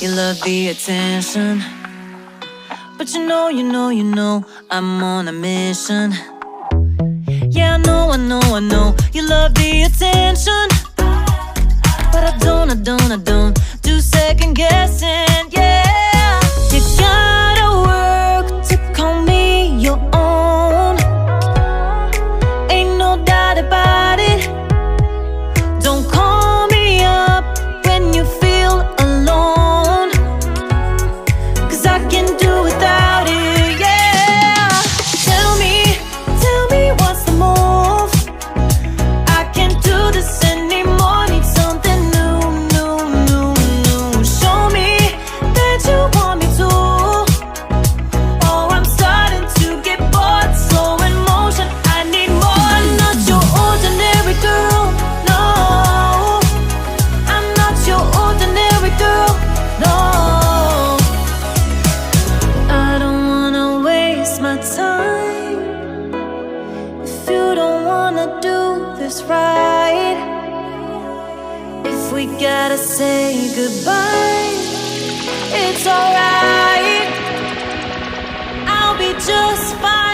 you love the attention. But you know, I'm on a mission. Yeah, I know, you love the attention. But I don't do second guessing, yeah. You gotta work to call me your own. Ain't no doubt about it. Don't call me up when you feel alone, 'cause I can do without it, yeah. Tell me what's the move. I can't do this anymore, need something new. Show me that you want me to. Oh, I'm starting to get bored, slow in motion, I need more. I'm not your ordinary girl, no. I'm not your ordinary girl, no. I don't wanna waste my time if you don't wanna do this right. If we gotta say goodbye, it's alright. I'll be just fine.